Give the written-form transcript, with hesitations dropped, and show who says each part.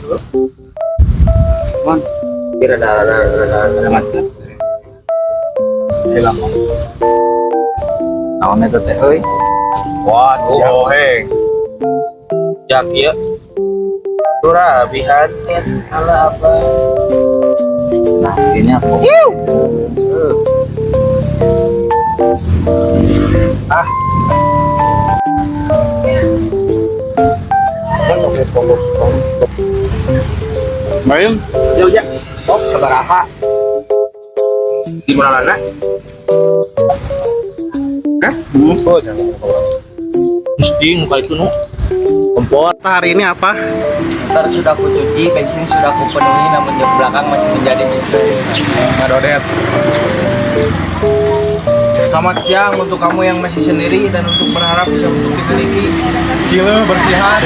Speaker 1: Mon, kira ada mati. Hilang. Naon eta teh euy?
Speaker 2: Waduh, heng. Jak ya. Surabihan ala apa?
Speaker 1: Nah, ini apa?
Speaker 2: Ah. Kan oke fokus.
Speaker 1: Main,
Speaker 2: Yo ya. Oh, sabaraha? Di mana lana? Hah? Oh, jangan. Mesti muka itu nu. Kompor.
Speaker 1: hari ini apa?
Speaker 3: Ntar sudah aku cuci, bensin sudah aku penuhi, namun jok belakang masih menjadi misteri.
Speaker 2: Ngadodet. Selamat siang untuk kamu yang masih sendiri dan untuk berharap bisa untuk dimiliki. Gila bersihan.